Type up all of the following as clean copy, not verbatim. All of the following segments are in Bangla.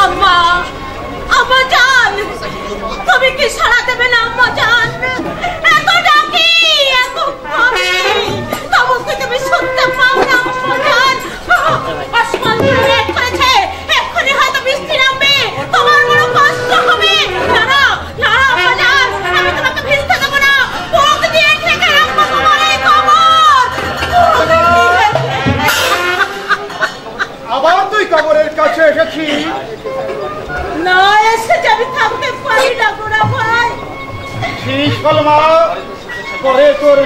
আম্মা আম্মা জান তুমি কি সাড়া দেবে না আম্মা জান? এত ডাকি এত ভাবি তবু কি তুমি শুনতে পাও না আম্মা জান? আসমান ব্রেক করেছে, এক্ষুনি হয়তো বৃষ্টি নামবে, তোমার বড় কষ্ট হবে। না না না আম্মা জান, আমি তোমাকে ভিজতে দেবো না। মুখ দিয়ে ঠেকে রাখবো তোমার এই কবর। আবার তুই কবরের কাছে এসেছিস? না এসে যাবি, থাকতে পারি না গোড়া ভাই। ঠিক কলমা পরে তোর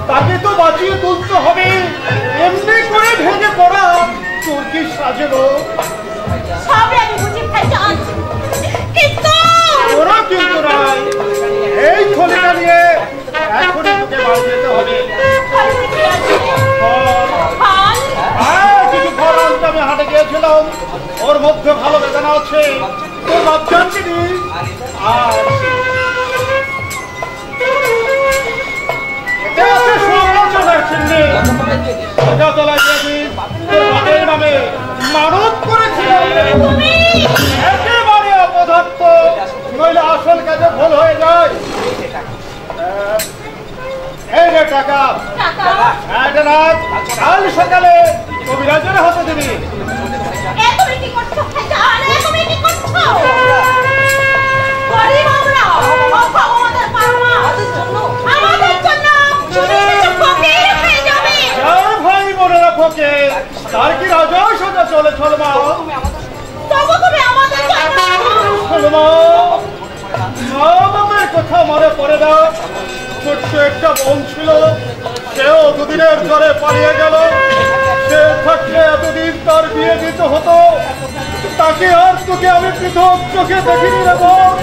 তাকে তো বাঁচিয়ে তুলতে হবে। এমনি করে ভেঙে পড়া তোর কি সাজেলো? সবে আমি বুঝি ভাইজান, কিন্তু ওরা কিন্তু নাই। এই থলিটা নিয়ে এখনই তোকে বাড়ি যেতে হবে। কিছু ফল আনতে আমি হাটে গিয়েছিলাম, ওর মধ্যে ভালো বেদনা আছে, তোর বাচ্চাকে নি। আর মানত করেছিলাম একেবারে অপদার্থ, নইলে আসল কাজে ভুল হয়ে যায়। এই রে টাকা, কাল সকালে কবিরাজের হাতে দিবি। ভাই বোনেরা ফোকে তার কি রাজা সোজা চলে ছলমা। বাবার কথা মনে পড়ে না। ছোট্ট একটা বোন ছিল, সেও দুদিনের জ্বরে পালিয়ে গেল। সে থাকলে এতদিন তার বিয়ে দিতে হতো, তাকে আর তোকে আমি পৃথক চোখে দেখিনি রে বোন।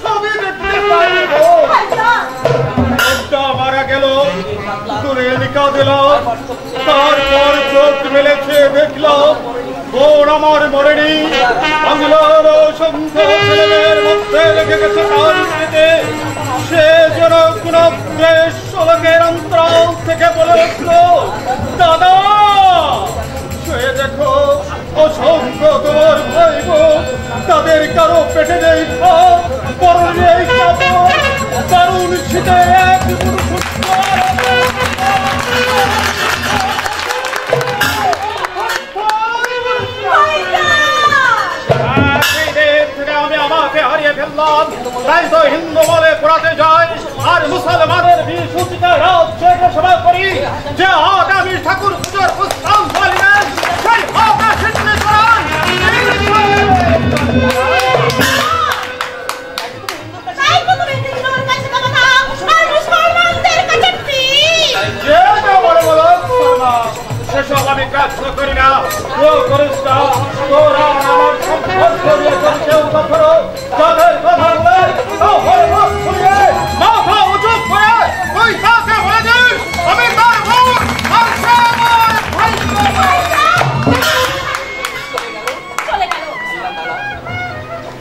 ছবি দেখতে পাইনি বোন। মারা গেল, দূরে লিখা দিল, তারপর চোখ মেলেছে দেখলাম বোন আমার মরেনি। বাংলার অসংখ্য ছেলেমেয়ের মধ্যে রেখে গেছে তার স্মৃতি। সে যেন কোন শোলকের অন্তরাল থেকে বলে উঠল, দাদা সে দেখো অসংখ্য তোমার ভাই বোন, তাদের কারো পেটে নেই ভাত, বরং নেই কাপড়। দারুণ শীতে এক আমি আমাকে হারিয়ে ফেললাম। তাই তো হিন্দু বলে পড়াতে যায় আর মুসলমানের বিশুদ্ধিতে রাজ্যের সভা করি। যে হাত আমি ঠাকুর পুজোর প্রস্তাব বলিলেন সেই হাত সিদ্ধি করান। সেসব আমি গ্রাহ্য করি না। করিস না, তোরা আমার সম্পর্ক নিয়ে কেউ কখনো তাদের কথা বলে মাথা উঁচু করে তুই তাকে বলে দিস আমি তার বোন আর সে আমার ভাই। চলে গেল।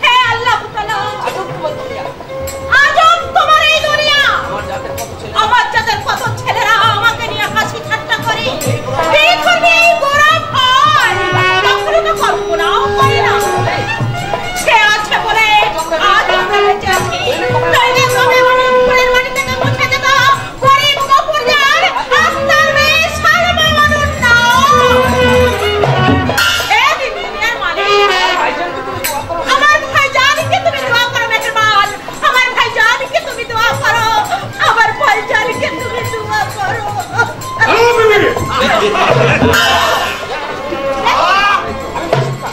হে আল্লাহ তাআলা, আজব তোমার এই দুনিয়া। আমার জাতের কত ছেলেরা আমাকে নিয়ে হাসি ঠাট্টা করে। এই গোড়া ভাই কখনো তো কল্পনাও করে না সে আছে বলে আজ আমরা বেঁচে আছি। তাইলে তবে ফুলের বাড়ি থেকে মুছে দেব গরিব কপুরদার আস্তার মেয়ে সালমা মানুন না। এই দুনিয়ার মালিক আমার ভাইজানকে তুমি দোয়া করো মেহরবান। আমার ভাইজানকে তুমি দোয়া করো। আমার ভাইজানকে তুমি দোয়া করো।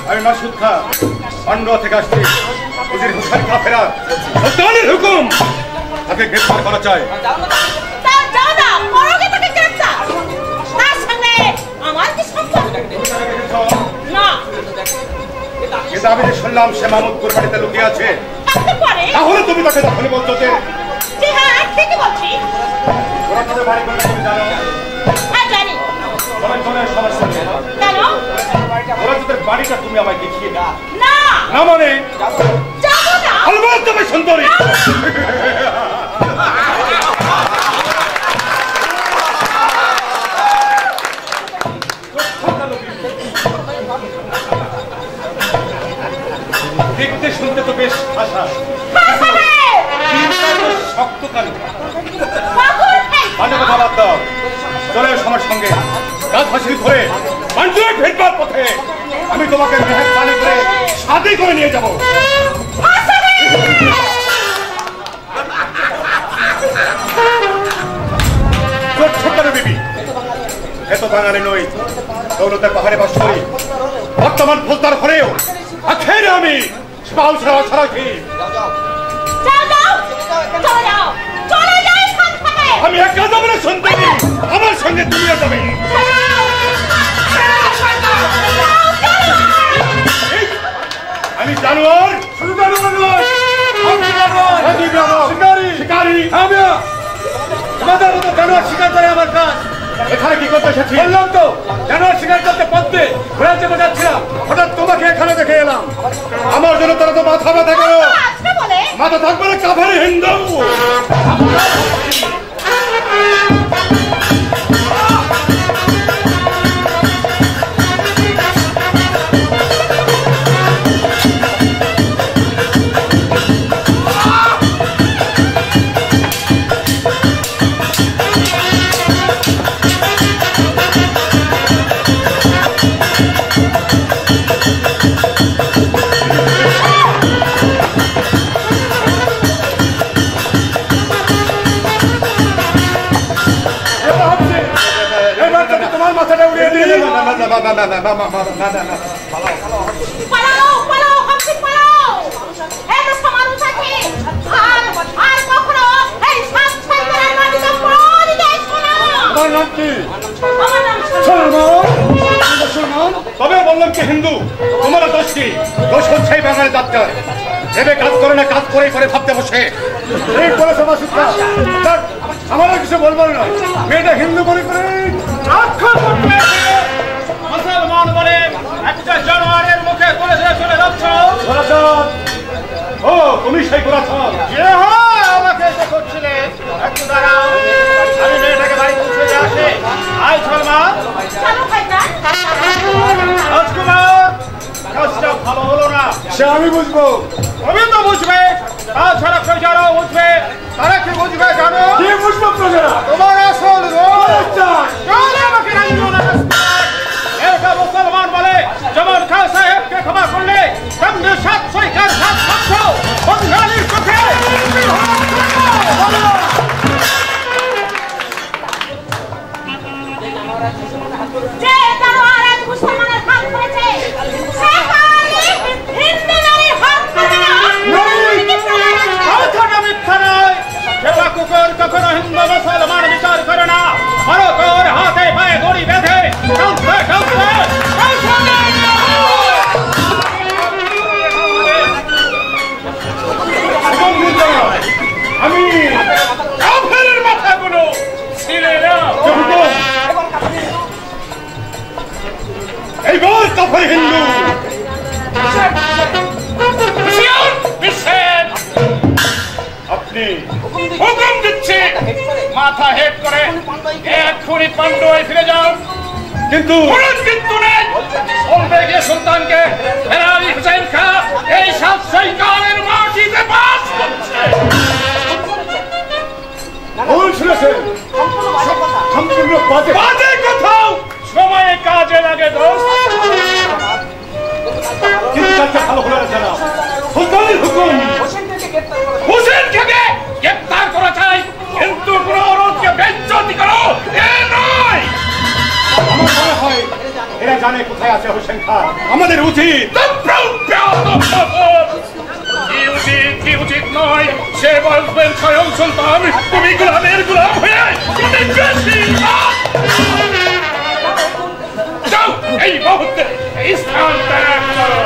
আমি মাসুদ খা অন্য থেকে আসছি। উজির হুসাইন কাফেরা সুলতানের হুকুম, তাকে গ্রেফতার করা চাই। কিন্তু আমি শুনলাম সে মাহমুদ কোরবানিতে লুকিয়ে আছে। তাহলে তুমি তাকে তখনই বলছো যে বাড়ি করে তুমি জানো? সমস্যা নেই, ওরা তোদের বাড়িটা তুমি আমায় দেখিয়ে না। না মানে আলবাত তুমি সুন্দরী। বাজে কথা বাদ দাও, চলে এসো আমার সঙ্গে। গাছ হাসিল ধরে পাঞ্জুয়ে ফেরবার পথে আমি তোমাকে মেহেরবানি করে শাদি করে নিয়ে যাবো। বিবি, এত বাঙালি নই, দৌলতের পাহাড়ে বাস করি। বর্তমান ফৌজদার হলেও আখেরে আমি আমি এক কাজ বলে শুনতে আমার সঙ্গে তুমিও যাবে। আমি জানোয়ার, শুধু জানোয়ার নয়, শিকারি। আমাদের মতো জানোয়ার শিকার করে আমার কাজ। এখানে কি করতে এসেছি বললাম তো, জানোয়ার শিকার করতে পথে ঘোরার জন্য যাচ্ছিলাম, হঠাৎ তোমাকে এখানে দেখে এলাম। আমার জন্য তোরা তো মাথা ব্যথা করো, মাথা থাকবে না কাভারে হিন্দু। তবে বললাম কি হিন্দু, তোমার দোষ কি? দোষ হচ্ছে বাঙালি ডাক্তার ভেবে কাজ করে না, কাজ করে করে ভাবতে বসে। আমার কিছু বলবার না, মেয়েটা হিন্দু করে করে মুসলমান বলে একটা জানোয়ারের মুখে তুলে দিয়ে চলে যাচ্ছ। ও তুমি সেই গোরাছন যে আমাকে এসে করছিলে, একটু দাঁড়াও, আমি মেয়েটাকে বাড়ি পৌঁছে দিয়ে আসে। আয় সলমা। রাজকুমার, কাজটা ভালো হলো না, সে আমি বুঝবো। তুমি তো বুঝবে, তাছাড়া প্রজারাও বুঝবে। তারা কি বুঝবে জানো? কি বুঝবো প্রজারা? তোমার আসল আমাকে মুসলমান বলে যেমন খান সাহেবকে ক্ষমা করলে তেমনি 700 বঙ্গালীর চোখে কখনো হিন্দু মুসলমান বিচার করে না। ভারতের হাতে পায়ে দড়ি বেঁধে আমি কাফেরের মাথাগুলো ছিঁড়ে এইবার কাফের হিন্দু আপনি হুকুম দিচ্ছে, মাথা হেড করে এক্ষুনি পান্ডুয়ায় ফিরে যাও। কিন্তু কিন্তু নেই, বলবে গিয়ে সুলতানকে ফেরারি হুসেন খা এই 700 কালের মাটিতে বাস করছে। ভুল শুনেছেন, সম্পূর্ণ বাজে কোথাও সময়ে কাজে লাগে দোস্ত। কিন্তু ভালো হলো না জানা, সুলতানের হুকুম হুসেনকে গ্রেপ্তার করা চাই, কিন্তু কোনো অনুরোধকে বেজ্জতি করো এ নয়। আমার মনে হয় এরা জানে কোথায় আছে হোসেন খান। আমাদের উচিত কি উচিত নয়, সে বলবেন স্বয়ং সুলতান তুমি গোলামের গোলাম হয়ে যাও, এই মুহূর্তে এই স্থান ত্যাগ করো।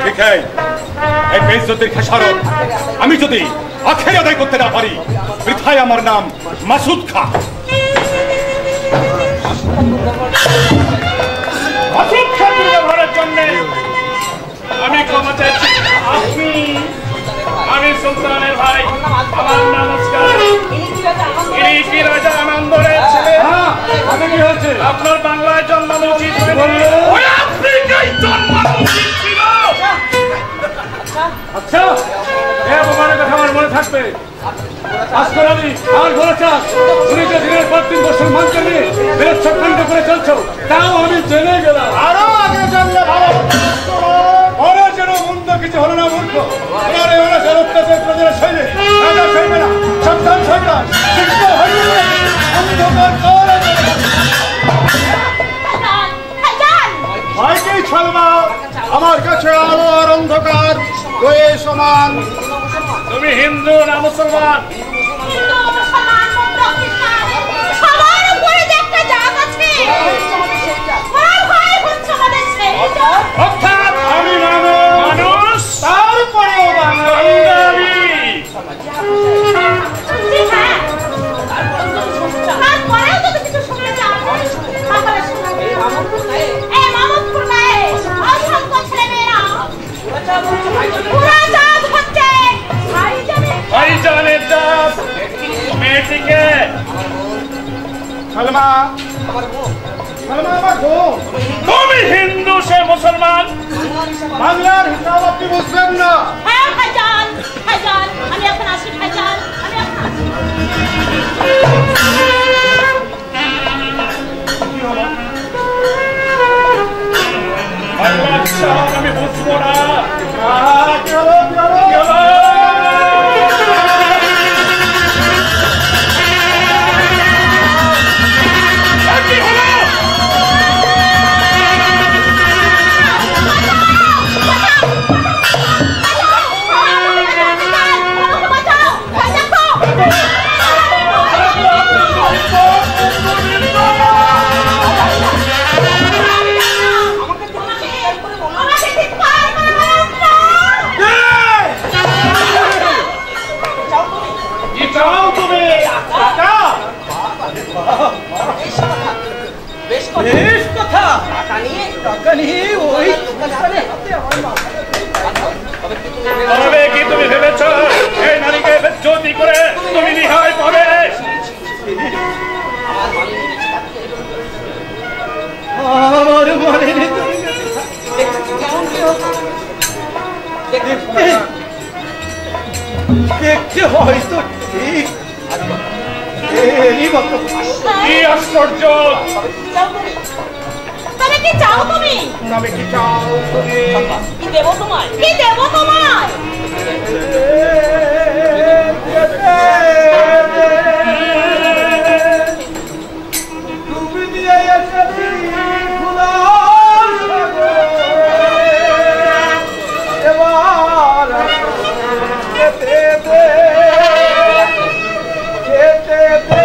ঠিক আছে, এই বেইজ্জতির খেসারত আমি যদি আখের আদায় করতে না পারি, বৃথায় আমার নাম মাসুদ খাঁ। মাসুদ খাঁ ব্যবহারের জন্য আমি ক্ষমা চাইছি। আমি সুলতানের ভাই, আমার নমস্কার। ইনি কি রাজা আনন্দরের ছেলে? আপনার বাংলায় জন্মানো উচিত, ওই আফ্রিকায় জন্মানো উচিত ছিল। আচ্ছা, এই অপমানের কথা আমার মনে থাকবে। আসকরানি আর গোরাচাঁদ, তুমি যে দিনের পর দিন মুসলমানকে নিয়ে বিরোধ করে চলছো, তাও আমি জেনে গেলাম। আরো আগে জানলে ভালো। ওরা যেন মন্দ কিছু হলো না মূর্খ। ওরা ওরা জনত্যাচার প্রজারা সৈনিক, রাজা সইবে না, সন্তান সন্তান ভয়কেই ছলমা, আমার কাছে আলো আর অন্ধকার হয়ে সমান। তুমি হিন্দু না মুসলমান? অর্থাৎ আমি মানুষ, তারপরেও বাঙালি। ভাইজানের জাত মেয়েটিকে সালমা, সালমা আমার বোন। তুমি হিন্দু, সে মুসলমান। বাংলার হিসাব আপনি বুঝবেন না। হ্যাঁ ভাইজান, ভাইজান আমি এখন আসি, ভাইজান আমি এখন আসি। আমি বুঝবো না। কি তুমি ভেবেছ এই নারীকে জ্যোতি করে তুমি নিহায় পাবে? আমার মনে দেখতে হয়তো ঠিক। কি আশ্চর্য! তবে কি চাও তুমি? তবে কি চাও তুমি? কি দেব তোমায়? কি দেব তোমায়? তুমি দিয়ে এসেছি ফুলার সাগর, এবার যেতে দে, যেতে দে।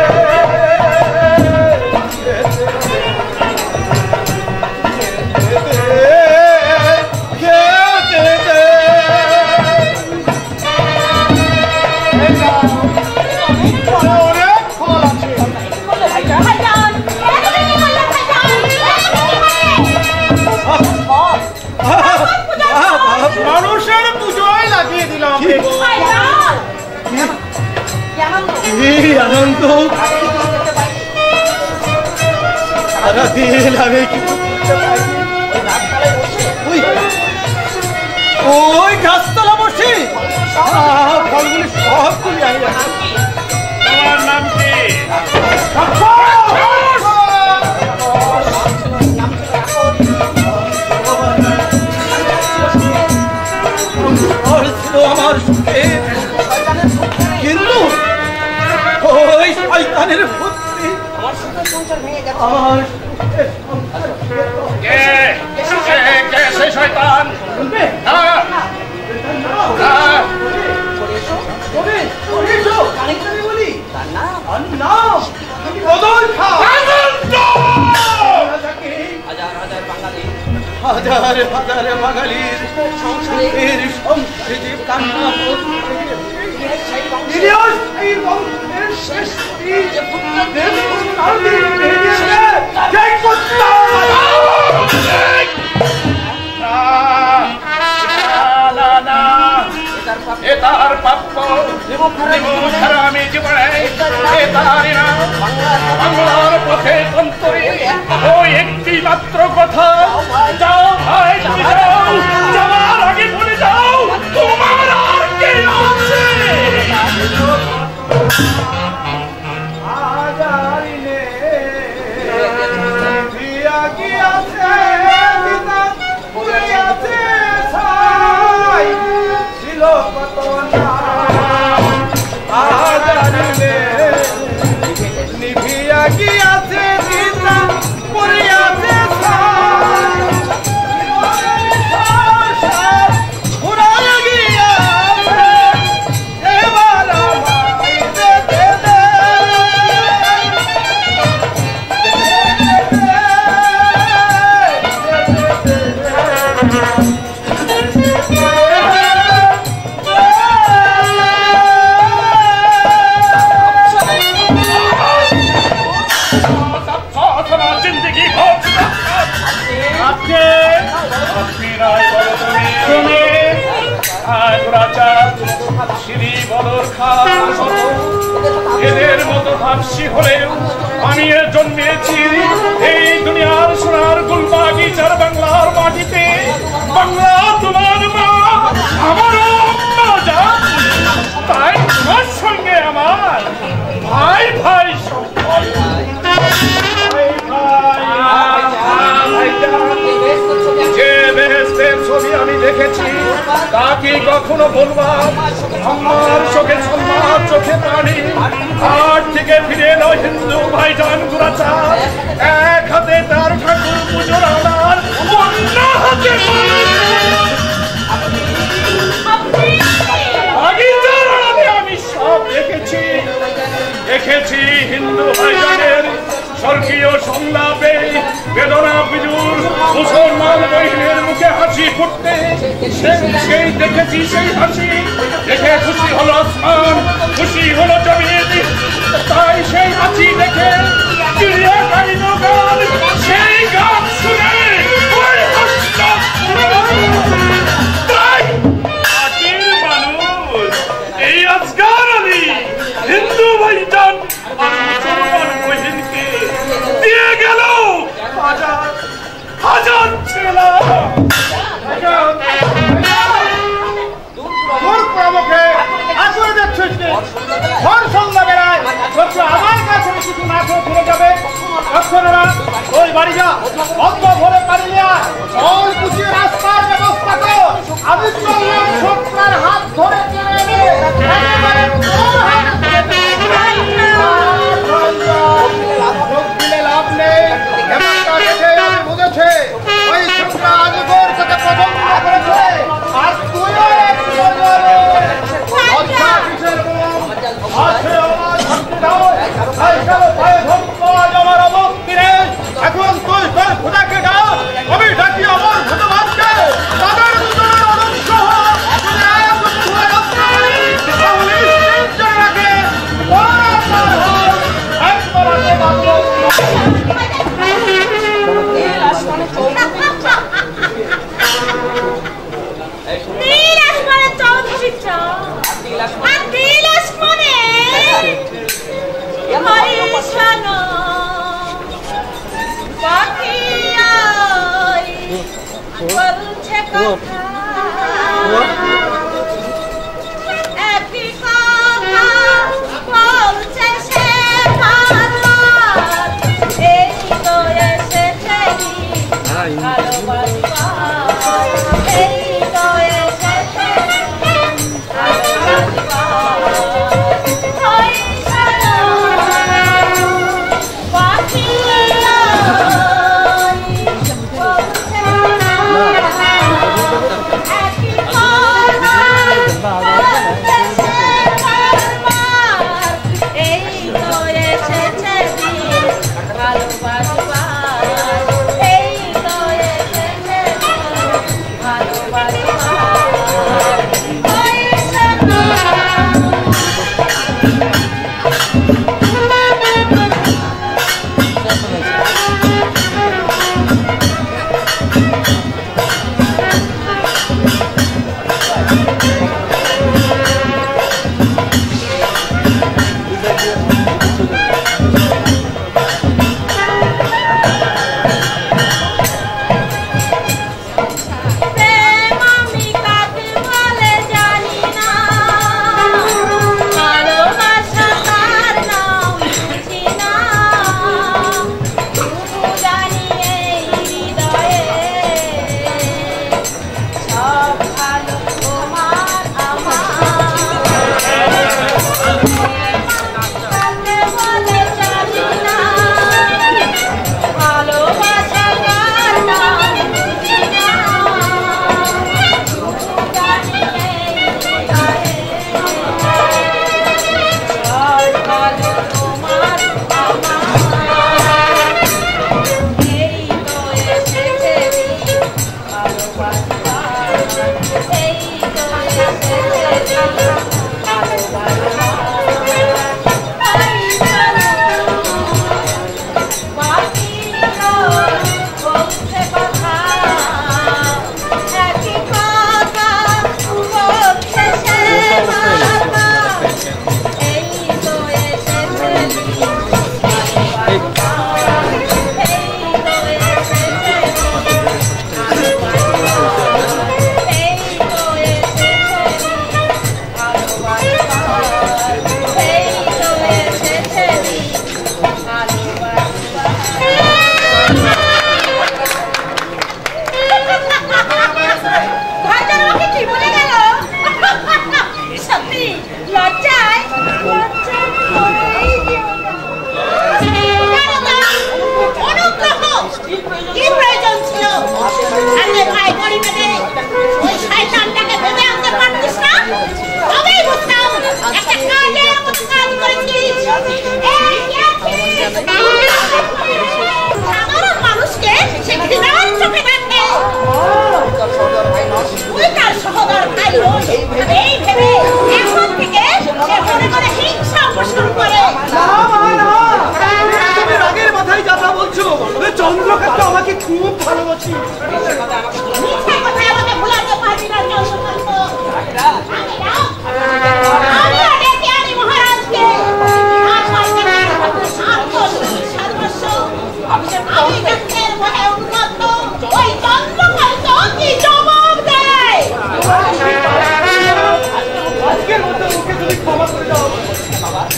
মানুষের পুজোয় লাগিয়ে দিলাম। আনন্দ সারাদিন আমি ওই গাছতলা বসে ফলগুলি সব তুলে আনি। তোমার নাম কি? আমার সুখে, কিন্তু ওই শয়তানের বুদ্ধি আমার সুখের সংসার ভেঙে গেছে। আমার কে সেই শয়তান? হাজার হাজার বাঙালির সংসারের সংসারে যে কান্না তার প্রাপ্য আমি জীবনে বাংলার পথে অন্তরে ওই একটি মাত্র কথা, যাও ভাই যাও, যাওয়ার আগে বলে যাও তোমার আর কে আছে। এদের মতো ভাবসি হলেও আমি জন্মেছি এই দুনিয়ার সোনার গুলবাগিচার বাংলার মাটিতে। বাংলা তোমার মা, আমারও মা, তাই তোমার সঙ্গে আমার ভাই ভাই যে বেহেশতের ছবি আমি দেখেছি তা কি কখনো বলবা? আমার চোখে সম্মান, চোখে পানি। হাট থেকে ফিরে এলো হিন্দু ভাইজান গুরাচার, এক হাতে তার ঠাকুর পুজোর আনার, অন্য হাতে আমি সব দেখেছি। দেখেছি হিন্দু ভাইজানের স্বর্গীয় সংলাপে বেদনা বিজুর মুসলমান বহিনের মুখে হাসি ফুটতে। সেই দেখেছি সেই হাসি দেখে খুশি হলো আসমান, খুশি হলো জমিন। তাই সেই হাসি দেখে ফিরে গাইল গান, সেই গান শুনে তাই মাটির মানুষ এই আজকার আলী হিন্দু ভাইজান মুসলমান বহিনকে দিয়ে গেল হাজার হাজার ছেলা। আমার কাছে কিছু না খেয়ে ফিরে যাবে। ওই বাড়ি যা, অন্য ভরে পারি না, জল কুচিয়ে রাস্তার ব্যবস্থা কর। আমি চললাম সরকার হাত ধরে লাভ নেই। বুঝেছে ওই ছোকরা আজগর তোকে পছন্দ করেছে, আর তুইও এখন তুই তোর খোদাকে ডাক, আমি ডাকি আমার ভগবানকে। তাদের দুজনের অনন্ত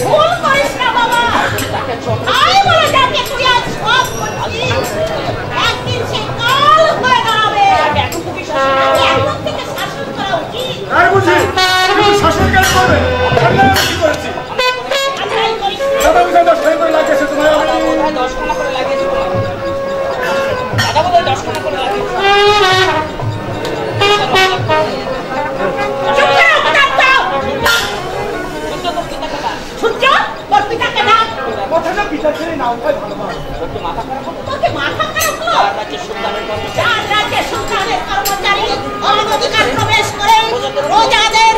ভুল করিস না বাবা। তাই বলে যাকে তুই আজ সব করছিস, একদিন সে কাল হয়ে দাঁড়াবে। এখন থেকে শাসন করা উচিত। তাই বুঝি কিন্তু শাসন কেন করবে? আমি কি করেছি? দাদা বুঝে 10 টাকা করে লাগিয়েছে তোমার। আমি 10 টাকা করে লাগিয়েছি। দাদা বলে 10 টাকা করে লাগিয়েছে। সূর্য তোর পিতাকে ডাক। কথাটা পিতা ছেড়ে নাও, ভাই ভালো মা। তোকে মাথা খারাপ হলো? চার রাজ্যের সুলতানের কর্মচারী অনধিকার প্রবেশ করে প্রজাদের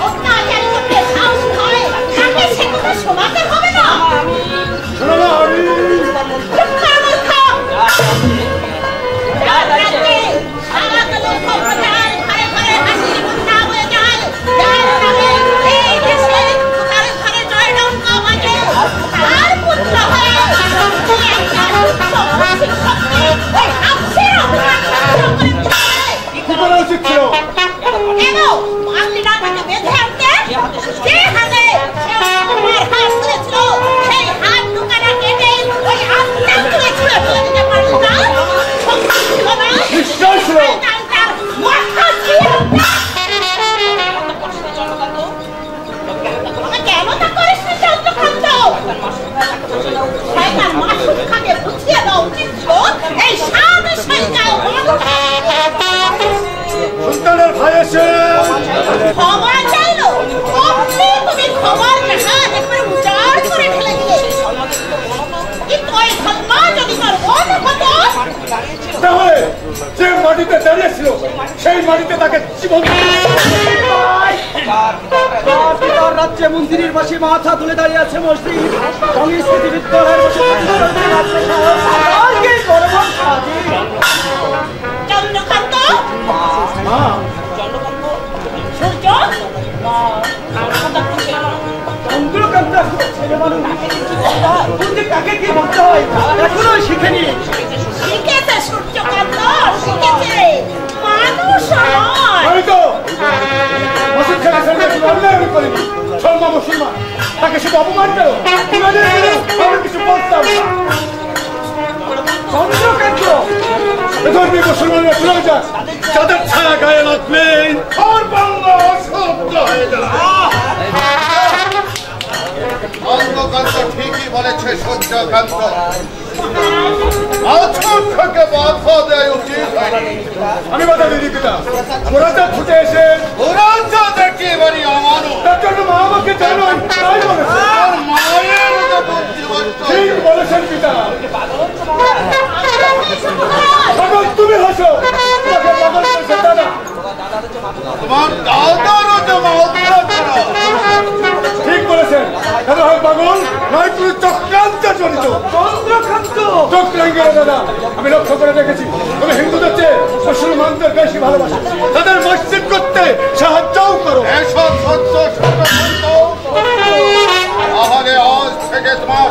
অত্যাচার করতে সাহস হয়, তাকে সে কথা শোনাতে হবে না। শোনো না, আমি চুপ কর মূর্খ। চার রাজ্যে সারা কালের কর্মচার ঘরে ঘরে হাসির মুদ্রা হয়ে যায়। যার নামে এই দেশে ঘরে ঘরে জয়ডঙ্কা বাজে, তার পুত্র হয়ে তুই একটা শিক্ষককে ওই হাফসের অপমান করে কি করা উচিত ছিল? কেন মারলি না তাকে বেঁধে আনতে? যে হাতে সে অপমানের হাত তুলেছিল, সেই হাত দুখানা কেটে ওই আত্মা তুলে ছুঁড়ে ফেলে দিতে পারল না? শক্তি ছিল না? নিশ্চয় ছিল। শয়তানটার মাথা ছিল না। কেন তা করিস না চন্দ্রকান্ত? শয়তান মাসুদ খাকে বুঝিয়ে দেওয়া উচিত ছিল এই সাধু সৈকায় সুলতানের ভাই এসে ক্ষমা চাইলো। তুমি ক্ষমার জাহাজ একবারে উজাড় করে ফেলে দিলে। কিন্তু ওই ধর্মা যদি তোর মন হতো, তাহলে যে মাটিতে দাঁড়িয়েছিল সেই মাটিতে তাকে জীবন পিতার রাজ্যে মন্দিরের পাশে মাথা তুলে দাঁড়িয়ে আছে মসজিদ। সংস্কৃতি বিদ্যালয়ের বসে চন্দ্রকান্ত সূর্য চন্দ্রকান্ত ছেলে মানুষ কাকে কি বলতে হয় এখনো শিখেনি। শিখেছে সূর্যকান্ত, শিখেছে। মানুষ নয়। আমি তো মসজিদ থেকে ছেড়ে কোনো অন্যায় আমি করিনি। শর্মা মুসলমান তাকে শুধু অপমান করো, আমি কিছু বলতাম না। চন্দ্রকান্ত ধর্মী মুসলমানরা চলে যাক, যাদের ছায়া গায়ে লাগবে আর বাংলা অশব্দ হয়ে যায়। অন্ধকান্ত ঠিকই বলেছে সূর্যকান্ত। আজকে বাধা দেয় উচিত হয়নি। আমি বাধা দিদি পিতা, ওরা তো ছুটে এসে ওরা যা দেখে বাড়ি আমারও তার জন্য মা আমাকে জানোই তাই বলেছে। আর মায়ের বুদ্ধিমত্ত ঠিক বলেছেন পিতা। পাগল তুমি হাসো, তোমাকে পাগল করেছে দাদা। তোমার দাদারও তো মাত্রা করা। ঠিক বলেছেন, দাদা হয় পাগল নয় তুমি চক্রান্তে জড়িত। চন্দ্রকান্ত চক্রাঙ্গের দাদা আমি লক্ষ্য করে দেখেছি, তুমি হিন্দুদের চেয়ে মুসলমানদের বেশি ভালোবাসো, তাদের মসজিদ করতে সাহায্যও করো। এসব সত্য সূর্যকান্ত। তাহলে আজ থেকে তোমার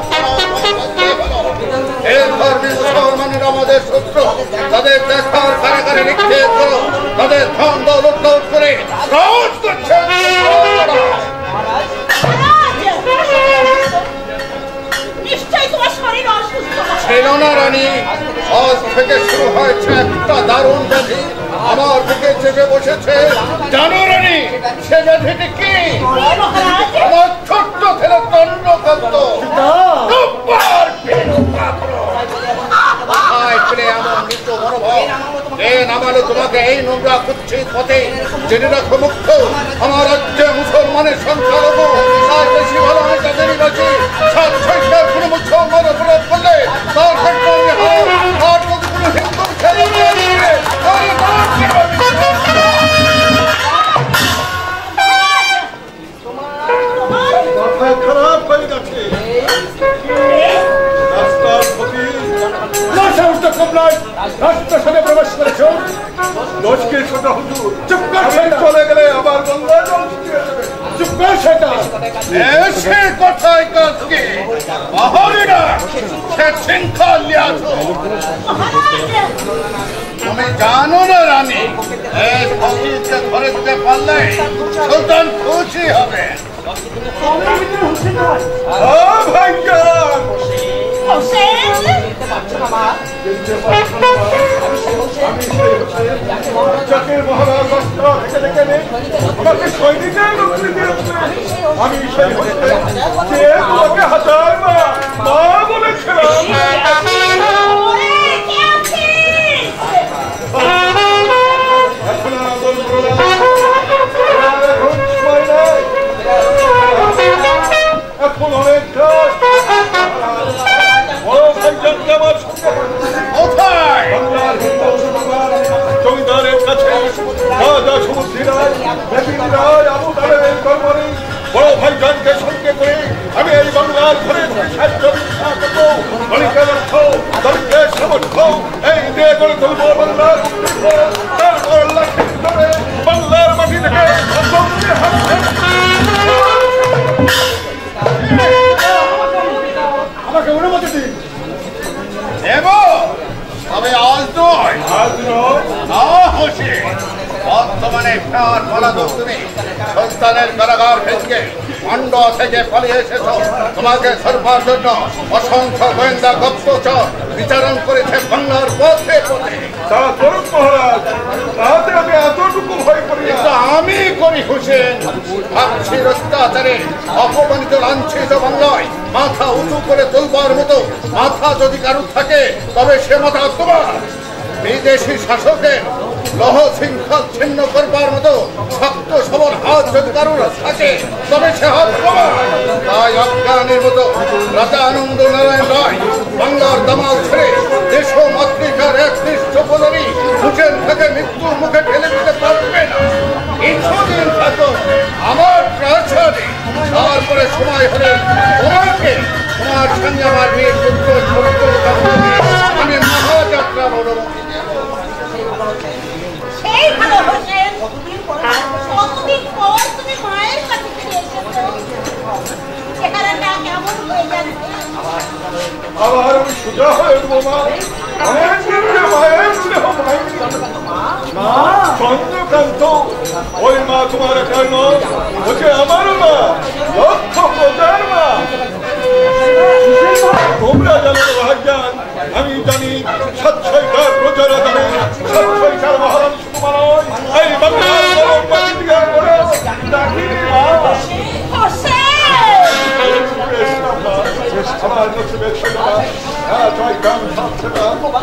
এই ধর্মী মুসলমানের আমাদের শত্রু, তাদের দেখার কারাগারে নিক্ষেপ করো, তাদের ধন দৌলত লুট করে রাজ করছে। নিশ্চয়ই তোমার শরীর অসুস্থ। ছিল না রানী, আজ থেকে শুরু হয়েছে একটা দারুণ ব্যাধি আমার দিকে চেপে বসেছে। জানো রানী সে ব্যাধিটি কি? আমার ছোট্ট ছেলে চন্দ্রকান্ত এমন মৃত্যু মনোভাব নামালে তোমাকে এই নোংরা কুচ্ছিত পথে জেনে রাখো মুক্ত। আমার রাজ্যে মুসলমানের সংখ্যালঘু, তার বেশি ভালো আমি তাদেরই বাঁচি। সাত সংখ্যার কোনো মুসলমান অপরাধ করলে তার ক্ষেত্রে আমি হার, আর যদি কোনো হিন্দুর খেলে মাথা খারাপ হয়ে গেছে। রাস্তার প্রতি সাহসটা কম নয়, রাস্তার সাথে প্রবেশ করেছ। দোষকে ছোট হুজুর চুপ করে চলে গেলে আবার গঙ্গা জল শুকিয়ে যাবে। চুপ করে সেটা এসে কথায় কাজকে বাহারিরা সে শৃঙ্খল লিয়াছ। তুমি জানো না রানী, এই ফকিরকে ধরে দিতে পারলে সুলতান খুশি হবে। আমি সেই হাজার মা বলেছিলাম। এখন অনেক জমিদারের কাছে রাজা সমুদ্রী রায়, রায়, আবু তালেবের দরবারে বড় ভাইজানকে সঙ্গে করে আমি এই বাংলার ঘরে সাহায্য বিস্তার করবো। গণিতের অর্থ, গণিতের সামর্থ্য এই দিয়ে গড়ে তুলবো বাংলার তারপর বাংলার মাটি থেকে আমাকে অনুমতি দিন। তবে আজ নয়, বর্তমানে ফের পলাতক তুমি সুলতানের কারাগার ভেঙে মন্ডল থেকে পালিয়ে এসেছ। তোমাকে সরবার জন্য অসংখ্য গোয়েন্দা গুপ্তচর বিচারণ করেছে বাংলার পথে পথে। তা করুন মহারাজ, তাতে আমি এতটুকু ভয় করি না। আমি করি হুসেন, ভাবছির অত্যাচারে অপমানিত লাঞ্ছিত বাংলায় মাথা উঁচু করে তুলবার মতো মাথা যদি কারুর থাকে তবে সে মাথা তোমার। বিদেশি শাসকের লহ শৃঙ্খল ছিন্ন করবার মতো শক্ত সবল হাত যদি কারুর থাকে তবে সে হাত তোমার। তাই আফগানের মতো রাজা আনন্দ নারায়ণ রায় বাংলার দামাল ছেড়ে দেশ মাতৃকার একনিষ্ঠ প্রজারী হুসেন থেকে মৃত্যুর মুখে ঠেলে দিতে পারবে না। কিছুদিন থাকুন আমার প্রাসাদে, তারপরে সময় হলে তোমাকে তোমার সঙ্গে আমার বিয়ের পুত্র আমি মহাযাত্রা অনুমতি দেব। সেই ভালো হোসেন, কতদিন পর তুমি মায়ের কাছে ফিরে এসেছো। চেহারাটা কেমন হয়ে যাচ্ছে? আবার আমি সোজা হয়ে উঠবো মা। চন্দ্রকান্ত, ওই মা তোমার একার নয়, ওকে আমারও মা, লক্ষ প্রজার মা। তোমরা জানো ভাইজান, আমি জানি সচ্ছয়কার প্রজারা জানে সচ্ছয়কার মহারাজ শুধু নয়, এই বাংলার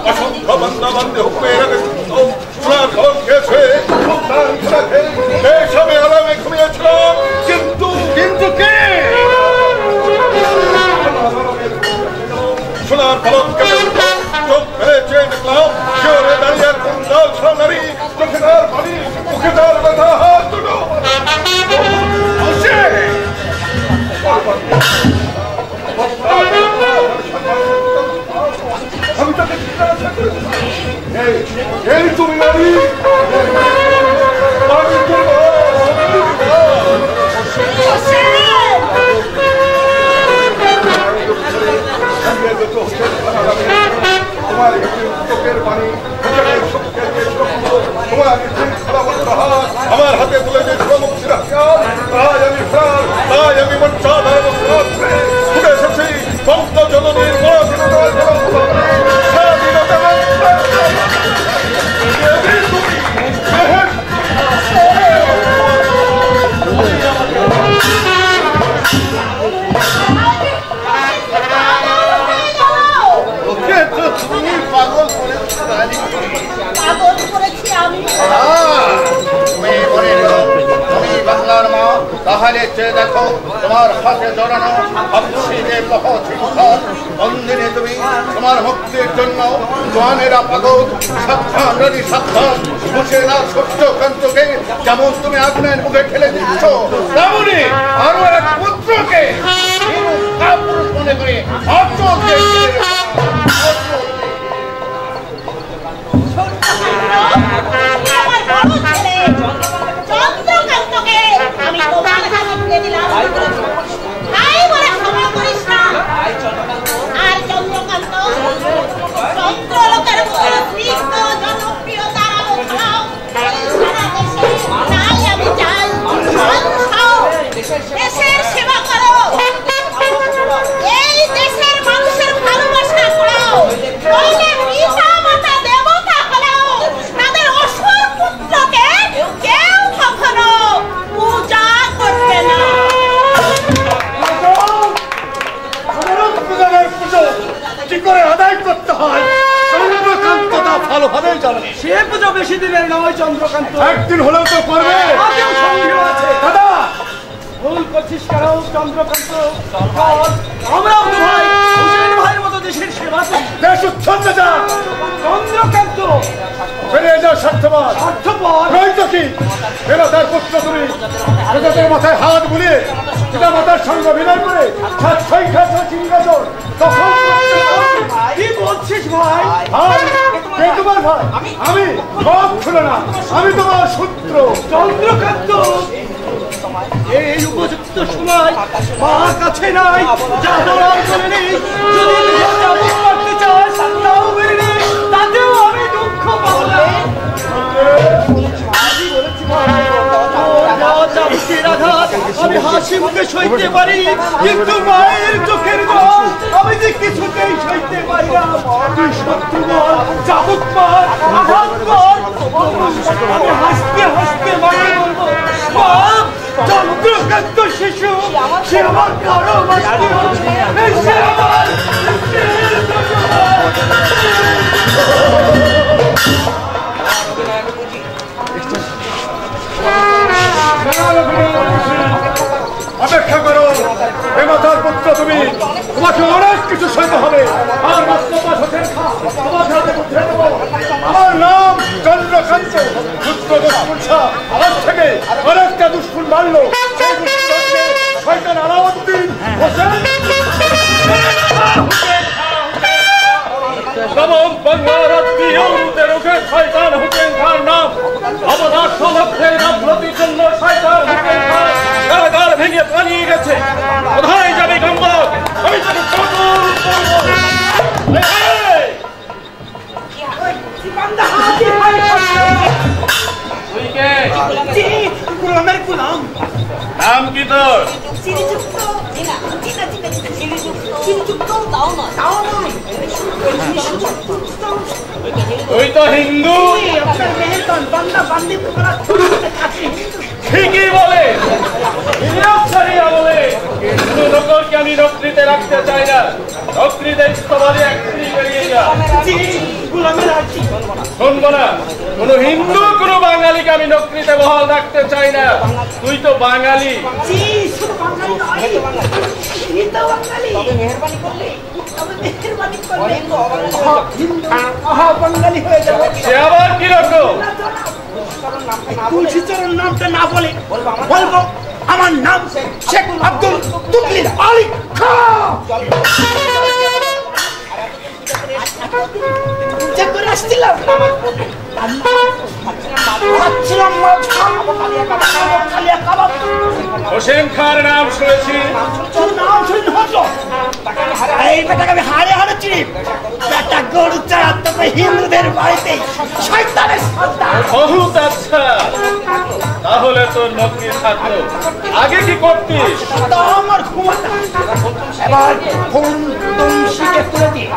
অসংখ্য বান্দা বান্ধে হুকুমে সবে আরামে ঘুমিয়েছিলাম, কিন্তু কে সোনার ফলক চোখ ফেলেছে দেখলাম শিওরে দাঁড়িয়ে কোন দল সামনারি, চোখে তার পানি, মুখে তার ব্যথা, হাত দুটো আমি তাকে জিজ্ঞাসা করেছি, এই তুমি নারী, তোমার চোখের পানি আমার হাতে তুলে দিয়েছিল মুক্তির হাতিয়ার, তাই আমি প্রাণ, তাই আমি মর্যাদার ছুটে এসেছি বঙ্গ জননীর তাহলে চেয়ে দেখো তোমার হাতে জড়ানো অক্ষিদের লহ শৃঙ্খল বন্দিনী তুমি তোমার মুক্তির জন্য জোয়ানেরা পাগল সাবধান রানী সাবধান হুসেনা সূর্যকান্তকে যেমন তুমি আগুনের মুখে ঠেলে দিচ্ছ তেমনি আরো এক পুত্রকে মনে করে আমি তোমার হাতে তুলে দিলাম। তাই বলে ক্ষমা করিস না। আর চন্দ্রকান্ত, চন্দ্রলোকের স্নিগ্ধ জনপ্রিয় দেশের সেবা করো, এই দেশের মানুষের ভালোবাসা করো, নইলে পিতা মাতা দেবতা হলেও তাদের অসুর পুত্রকে কেউ কখনো পূজা করবে না। কি করে আদায় করতে হয় চন্দ্রকান্ত তা ভালোভাবেই জানে। সে পুজো বেশি দিনের নয় চন্দ্রকান্ত, একদিন হলেও তো করবে। আগেও সঙ্গেও আছে। দাদা ভুল করছিস কেন চন্দ্রকান্ত? আমরাও তো ভাই, হুসেন ভাইয়ের মতো দেশের সেবা করি। দেশ উচ্ছন্নে যা চন্দ্রকান্ত, বেরিয়ে যা স্বার্থপর। স্বার্থপর নয়তো কি তার পুত্র তুমি প্রজাদের মাথায় হাত বুলিয়ে পিতা মাতার সঙ্গে বিনয় করে সিংহাসন দখল করতে চাও? কি বলছিস ভাই? ভাই কে তোমার ভাই? আমি সব ছিল না, আমি তোমার সূত্র। চন্দ্রকান্ত, এই উপযুক্ত সময় মা কাছে নাই, যা বলার করে নেই। যদি যাবো করতে চাস তাও বেরে নে, তাতেও আমি দুঃখ পাবো না। আমি হাসি মুখে সইতে পারি, কিন্তু মায়ের চোখের জল আমি যে কিছুতেই সইতে পারি না। শত্রু বল, চাবুক মার, আঘাত কর, আমি হাসতে হাসতে মাকে বলবো, মা চন্দ্রকান্ত শিশু, সে আমার কারো বাস্তি হচ্ছে, সে আমার অপেক্ষা করো মাতার পুত্র, তুমি তোমাকে অনেক কিছু সইতে হবে। আর আমার নাম চন্দ্রকান্ত, পুত্র দুষ্পুরসা। আজ থেকে অনেকটা দুষ্পুর মারলো, সেই দুষ্পুর হচ্ছে শয়তান আলাউদ্দিন হোসেন। তমাম বাংলার আত্মীয়দের মুখে শয়তান হুসেন খান নাম অবদার্থ লক্ষ্যের গাফলতির জন্য শয়তান হুসেন খান কারাগার ভেঙে পালিয়ে গেছে। কোথায় যাবে গম্বর? আমি তাকে কবুল করব। তুই কে? গোলামের গোলাম। নাম কি তোর? তুই তো হিন্দু। ঠিকই বলে, হিন্দু নকলকে আমি নকরিতে রাখতে চাই না। নকরিতে স্থলে এক স্ত্রী বেরিয়ে যা। শুনবো না, কোন হিন্দু কোন বাঙালিকে আমি নকরিতে বহাল রাখতে চাই না। তুই তো বাঙালি। সে আবার কি রকম? তুলসীচরণ নামটা না বলে বলবো আমার নাম শেখ আব্দুল তুকলির আলী খান। হোসেন খান নাম শুনেছি। এই বেটাকে আমি হারে হারে চিনি। বেটা গরু চড়াতে হিন্দুদের বাড়িতে শয়তানের সন্তান। বহুত আচ্ছা, তাহলে তোর নকরি থাকলো। আগে কি করতিস? আমার ঘুমাতা এবার ফোন শিখে তুলে দিয়ে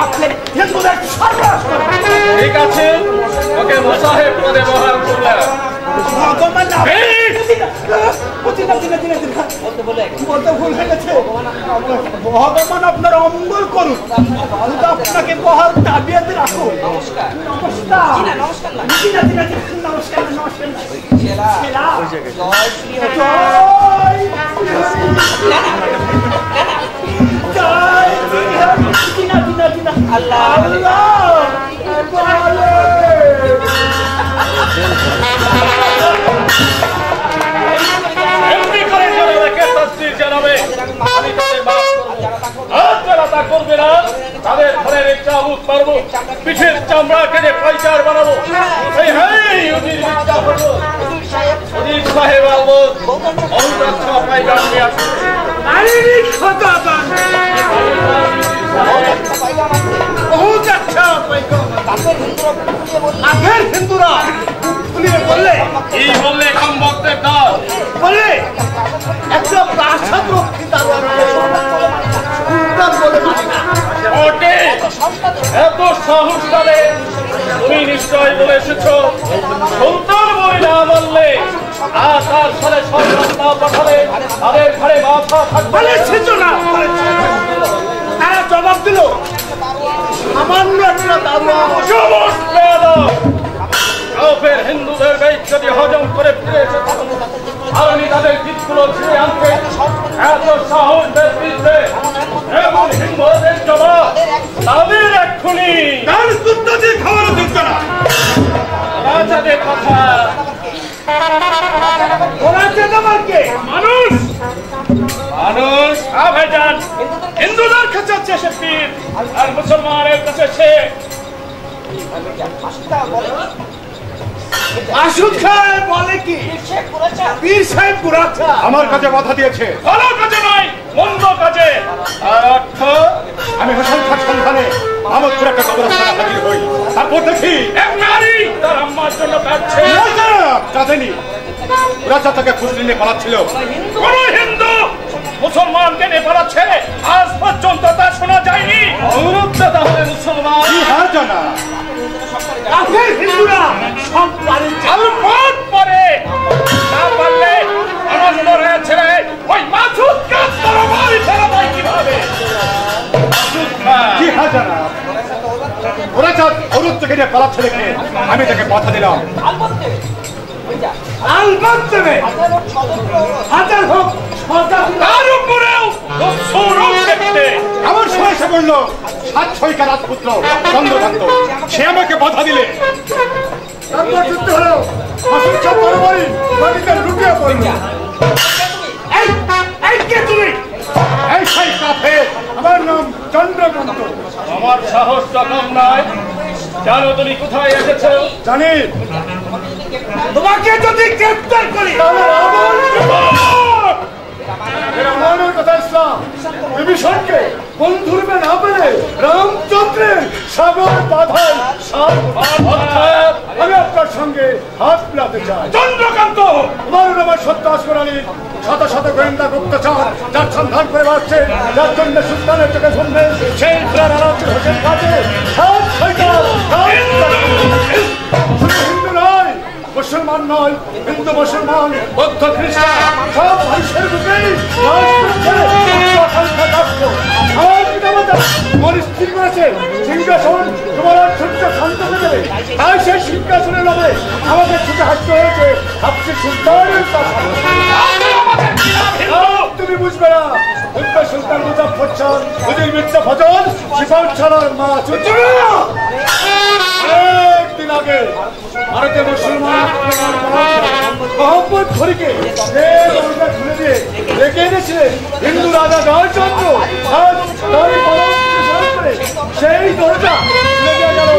আপনার হিন্দুদের সর্বনাশ করবে। ঠিক আছে, ওকে মোসাহেব পদে বহাল করলাম। ভগবান আপনার অমঙ্গল করুন, আপনাকে বহাল তাবিয়াতে রাখো। নমস্কার নমস্কার করবে না, তাদের ঘরের চাবুক মারবো, পিঠের চামড়া কেটে পয়সার বানাবো। সাহেব আলমদ বহুত আচ্ছা পাইগাম নিয়ে আসছে। বহুত আচ্ছা পাইগাম। হিন্দুরা বললে কি বললে? কম বক্তের দল বললে এত সাহস তাদের? তুমি নিশ্চয় বলে এসেছ সুলতান বই না মানলে আর তার সাথে সরকার না পাঠালে তাদের ঘরে মাথা থাকবে না। তারা জবাব দিল সামান্য একটা দাদা কাফের হিন্দুদের বেইজ্জতি হজম করে ফিরে এসেছে আর আমি তাদের জিতগুলো ছিঁড়ে আনতে এত সাহস দেখিয়েছে এবং হিন্দুদের জবাব তাদের এক্ষুনি খাওয়ানো দিচ্ছে না। রাজাদের কথা মানুষ মানুষ ভাইজান হিন্দুদের কাছে হচ্ছে সে পীর আর মুসলমানের কাছে সে আসুদ খান বলে কি পীর সাহেব পুরাচ্ছা আমার কাছে বাধা দিয়েছে। ভালো কাজে নয় মন্দ কাজে। আর অর্থ আমি হোসেন খান সন্ধানে মোহাম্মদপুর একটা কবরস্থানে হাজির হই, তারপর দেখি এক নারী তার আম্মার জন্য কাঁদছে। কাঁদেনি, রাজা তাকে খুঁজলি নিয়ে পালাচ্ছিল। কোন হিন্দু মুসলমানকে নিয়ে পালাচ্ছে আজ পর্যন্ত তা শোনা যায়নি। অনুরূপটা তাহলে মুসলমান হ্যাঁ জানা হিন্দুরা সব পারে আলপথ পরে না পারলে আনন্দ রয়েছে ওই মাসুদ খান তরবারি ফেলা যায় কিভাবে? মাসুদ খান কি হ্যাঁ জানা ওরা চাঁদ অনুরূপ থেকে নিয়ে পালাচ্ছে দেখে আমি তাকে বাধা দিলাম। আলবাত দেবে হাজার হোক তার উপরেও সৌরভ দেখতে আমার সময় সে বলল 7 ছয়কা রাজপুত্র চন্দ্রকান্ত, সে আমাকে বাধা দিলে তারপর যুদ্ধ হলো হাসুদ খান তরবারি মাটিতে লুটিয়ে পড়ল। এই কে তুমি? এই সেই কাফের, আমার নাম চন্দ্রকান্ত। আমার সাহস কম নয়। জানো তুমি কোথায় এসেছো? জানি তোমাকে যদি গ্রেফতার করি রামায়ণের কথা ইসলাম বিভীষণকে বন্ধুরূপে না পেলে রামচন্দ্রের সাগর বাধায় আমি আপনার সঙ্গে হাত মিলাতে চাই। চন্দ্রকান্ত আমার নাম সত্য আসরানি, শত শত গোয়েন্দা গুপ্তচর যার সন্ধান করে বাড়ছে, যার জন্য সুলতানের চোখে শুনবে সেই হোসেন কাজে হিন্দু নয় মুসলমান নয়, হিন্দু মুসলমান বৌদ্ধ খ্রিস্টান সব মানুষের বুকেই স্থির করেছে সিংহাসন তোমার ছোট্ট শান্ত হয়ে যাবে। তাই সেই সিংহাসনের নামে আমাদের ছুটে হাঁটতে হয়েছে ভাবছি সুলতানের তুমি বুঝবে না। সুলতান মুজাফফর শাহ মুজির মির্জা ফজল সিপাহ ছাড়ার মা একদিন আগে ভারতের মুসলমান মোহাম্মদ ঘড়িকে খুলে দিয়ে রেখে এনেছিলেন হিন্দু রাজা জয়চন্দ্র। সেই দরজা খুলে দিয়ে গেল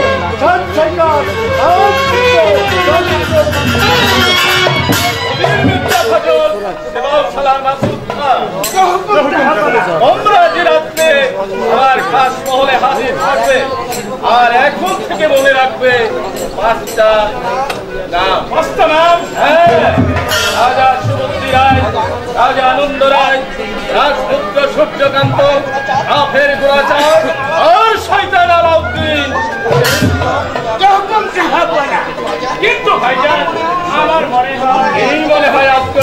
আমার খাস মহলে হাজির থাকবে। আর এখন থেকে মনে রাখবে 5টা নাম। হ্যাঁ, রাজা সুমন্ত্রী রায়, রাজা আনন্দ রায়, রাজপুত্র সূর্যকান্ত, কাফের গোরাচাঁদ আর শয়তান আলাউদ্দিন। কিন্তু ভাইজান আমার মনে হয় আজকে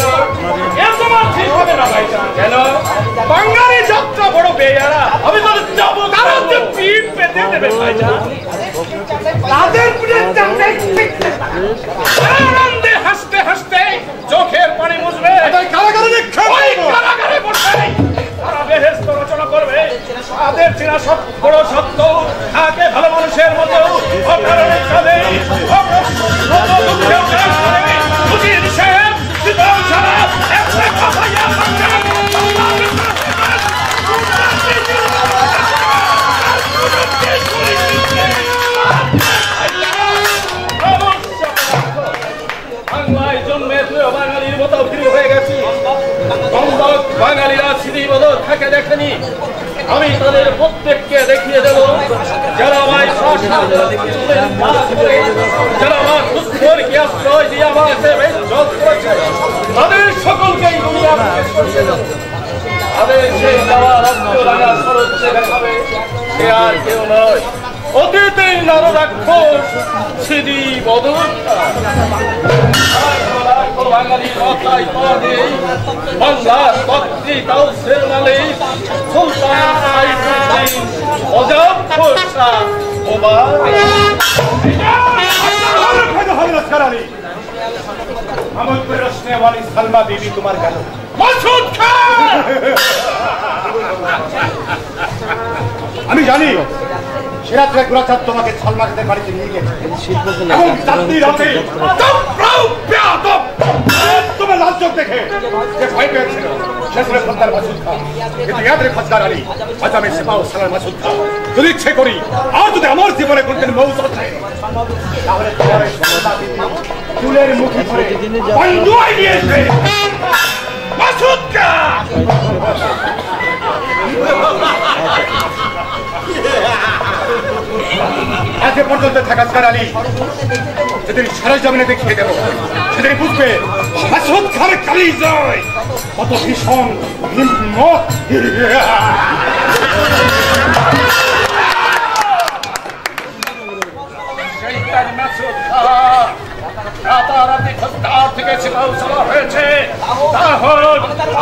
তোমার ঠিক হবে না ভাইজান। কেন? বাঙালি যাত্রা বড় বেয়ারা, আমি তাদের যাবো তারা যে পিঠ পেতে দেবে ভাইজান। তাদের আনন্দে হাসতে হাসতে চোখের পানি মুছবে, কারাগারে বসে তারা বেহেশত রচনা করবে। তাদের চেনা সব বড় সত্য তাকে ভালো মানুষের মতো অকারণে চলে বাংলায় জন্মে বাঙালির মতো ভিড় হয়ে গেছি। বাঙালিরা স্মৃতিবোধক থাকে দেখেনি। আমি তাদের প্রত্যেককে দেখিয়ে দেব যারা আমায় যারা আমার পুত্রকে আশ্রয় দিয়ে আমাকে করেছে, তাদের সকলকেই দুনিয়া সরিয়ে দেব। তাদের সেই যাওয়া রক্ত রাঙা শরৎ দেখাবে সে আর কেউ নয়, অতীতেই নর রাক্ষস সিদি বদল বাঙালির মাথায় পা নেই বাংলার ভক্তি তাও সেরমালে সুলতান সাইফুদ্দিন অজাব খোরশা ওবার সালমা দেবী তোমার গেল আমি জানি সেরাত্রে গুরাচাঁদ তোমাকে সালমাকে বাড়িতে নিয়ে গেছে তোমার লাল চোখ দেখে যে ভয় পেয়েছিল শেষরে ফন্দার মাসুদ খা কিন্তু ইয়াদ রে ফজদার আলী আজ আমি সিপাহ সালার মাসুদ খা যদি ইচ্ছে করি আর যদি আমার জীবনে কোনদিন মৌত আছে তাহলে তোমার চুলের মুখে ধরে বন্ধুয়াই দিয়েছে মাসুদ খা আজকে পর্যন্ত থাকা আলী যেদিন সারা জমিনে দেখিয়ে দেব সেদিন বুঝবে মাসুদ খানের কালিজায় কত ভীষণ হিম্মত।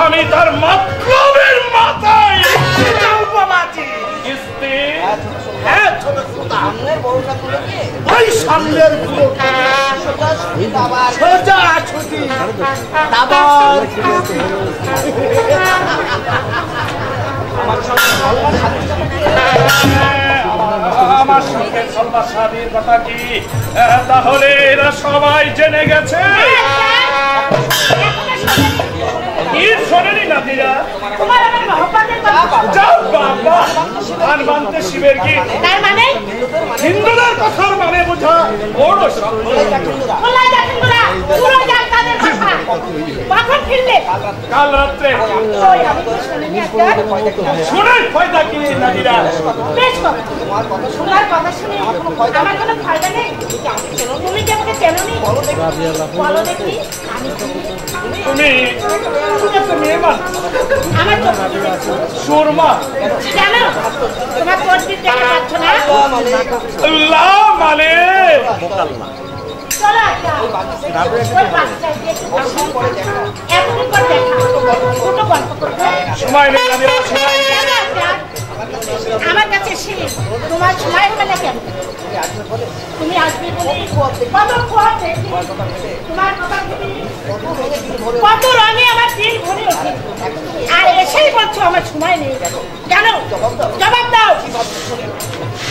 আমি তার মাতলবের মাথায় সামনের আমার সঙ্গে সালমা শাদির কথা কি তাহলে এরা সবাই জেনে গেছে? শোনেনি নাতিরা শিবের গীত হিন্দুদের কথার মানে বোঝা বড় কাল রাত্রে শোনার ফায়দা কি নাতিরা? শোনার কথা শুনে আমার কোনো ফায়দা নেই। তুমি কি আমাকে চেনো নি? বলো দেখি। তুমি মেয়ে মান আমার সুরমা কেন তোমার কোর্টি দেখতে পাচ্ছ না? আল্লাহ মানে চলো একটা ওই বাচ্চা দিয়ে এতদিন পর দেখা ছোট গল্প করতে সময় নেই আমি সময় নেই আমার কাছে এসে তোমার সময় হবে না কেন? তুমি আসবে বলে কত খোয়া তোমার কথা কত রঙে আমার দিন ভরে ওঠে আর এসেই বলছো আমার সময় নেই কেন? জবাব দাও।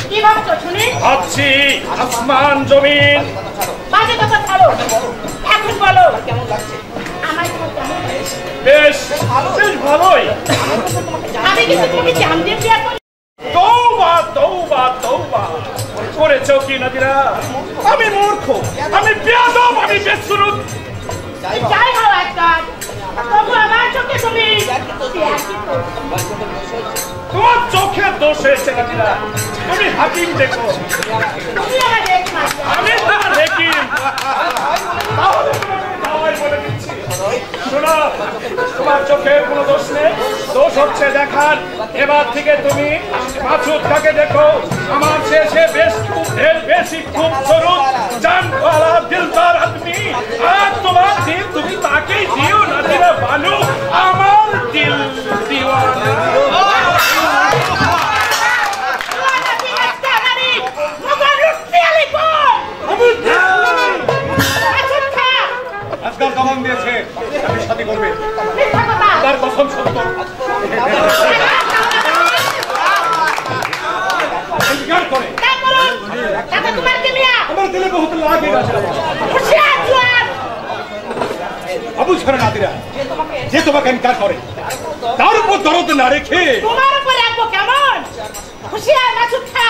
কি ভাবছো শুনি? ভাবছি আসমান জমিন। বাজে কথা ছাড়ো, এখন বলো কেমন লাগছে? আমার কেমন বেশ বেশ ভালোই। আমি কিন্তু তুমি জান দিয়ে বিয়ে করি। তওবা তওবা তওবা করেছো কি নাদিরা? আমি মূর্খ, আমি বেয়াদব, আমি বেসুরুত। যাই হও একটা তবু আমার চোখে তুমি তোমার চোখের দোষ হয়েছে নাদিরা। তুমি হাকিম দেখো, তুমি আমার দেখ না। আমি তোমার হাকিম। তাহলে তোমায় বলে দিচ্ছি, শোনো, তোমার চোখের কোনো দোষ নেই, দোষ হচ্ছে দেখার। এবার থেকে তুমি মাসুদ খাকে দেখো, আমার শেষে বেশি খুবসুরত জানওয়ালা দিলদার আদমি। আর তোমার দিল তুমি তাকেই দিও না, দিলে বানু আমার দিল দিওয়ানা। আজকাল কখন দিয়েছে আমি সাথী করবে, তার কসম সত্য। আমার দিলে বহুত লাগে আবু ছাড়া নাতিরা যে তোমাকে ইনকার করে তার উপর দরদ না রেখে তোমার উপর রাখবো কেমন? হুশিয়ার মাসুদ খা,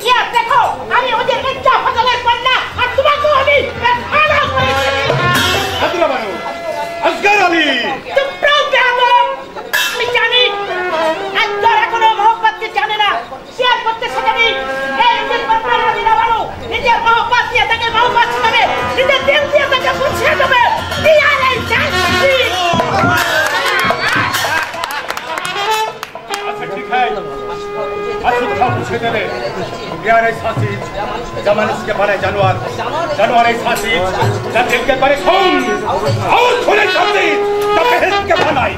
ইয়া দেখো আমি ওদের ইচ্ছা ফজলের কন্যা আর তোমাকেও আমি ভালো করেছি। হাজরা বানু আসগর আলী চুপ রও বেয়াদব। আমি জানি আর তোরা কোনো মোহব্বতকে জানে না, শেয়ার করতে শেখাবি। এই নিজের কথা না বলো, নিজের মোহব্বত দিয়ে তাকে মোহব্বত শেখাবে, নিজের দিল দিয়ে তাকে বুঝিয়ে দেবে। আচ্ছা ঠিক আছে মাসুদ খা বুঝে দেবে ইয়ার এই সাসিজ যা মানুষকে বানায় জানোয়ার, জানোয়ার এই সাসিজ যা দিলকে করে খুন, আর খুনের সাসিজ যা বেহেশতকে বানায়।